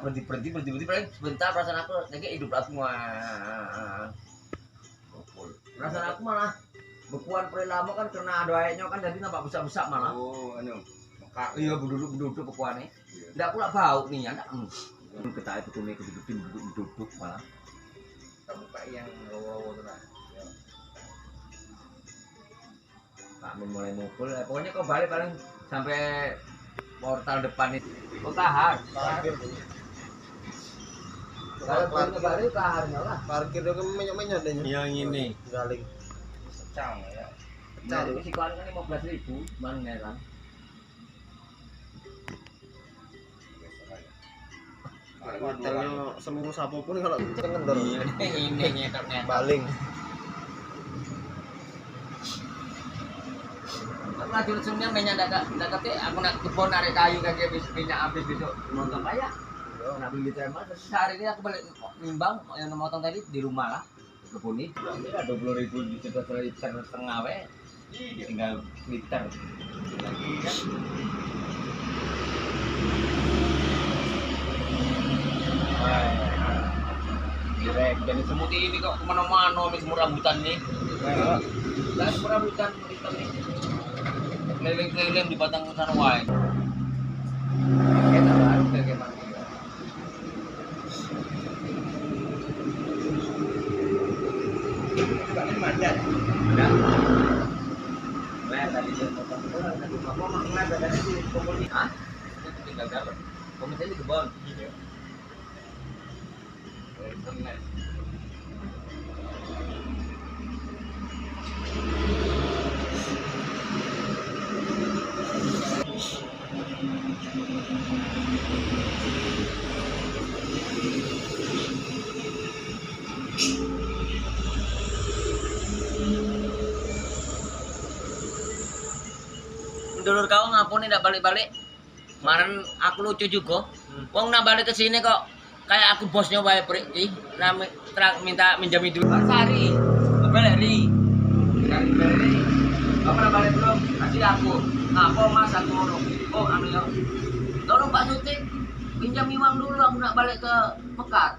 berhenti paling sebentar perasaan aku kayak hidup aku semua. Perasaan aku malah bekuan paling lama kan karena ada airnya kan jadi nampak besar malah. Oh, anu. Iya duduk bekuannya. Enggak pula bau nih ya, enggak. Kita itu kuning duduk malah. Kamu kayak yang rawa-rawa tuh lah. Pak Min mulai mukul, pokoknya kau balik paling sampai portal depan itu. Kau tahan. Kalau balik tahannya lah. Parkir itu kan menyok-menyok deh. Yang ini. Galing. Secang ya. Nah, itu si kawan kan 15.000, mana kan? Hotelnya seluruh sapu pun kalau kendor. Iya, ini nyetornya. Baling. Lagi lucunya mainnya dekat aku nak kebun narik kayu kayak minyak habis besok nonton kayak. Nak beli terima sehari ini aku balik nimbang yang motong tadi di rumah lah. Kebun ini ada 20.000 di sekitar liter setengah we. Tinggal liter lagi kan. Direk jadi semut ini kok kemana-mana nih semut rambutan nih. Lah semut rambutan hitam nih. Keliling-keliling di batang sana wae. Kita baru kayak mana? Juga ini mandat. Ada. Nah, tadi dia potong bola, tadi apa makna dari di komunitas? Hah? Itu tinggal dapat. Komunitas di kebun. Iya. Internet. Dulur kau ngapun tidak balik-balik. Kemarin aku lucu juga. Wong nak balik ke sini kok kayak aku bosnya wae prik iki. Minta minjam duit. Sari. Beleri. Beleri. Kamu nak balik belum? Kasih aku. Ngapa Mas aku ngono? Oh, anu ya. Tolong Pak Sutik pinjam uang dulu aku nak balik ke Mekar.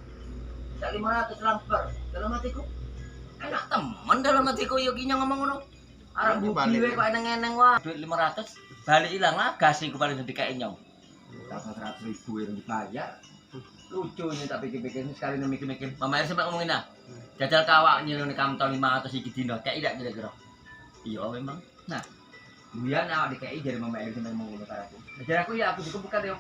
Cak 500 transfer. Dalam hatiku enak temen dalam hatiku yo kinya ngomong ngono. Arab bukti we kok eneng-eneng wah. Duit 500 balik hilang lah gas iku paling dikek nyong. 100.000 yang dibayar. Lucu ini tak pikir-pikir sekali mikir-mikir. Mama Air sempat ngomongin nah. Jajal kawak nyelone kamtol 500 iki dino. Kayak tidak kira-kira. Iya memang. Nah, kemudian awak dikei dari Mama Air sempat ngomong ngono karo aku. Jadi aku ya aku juga bukan yang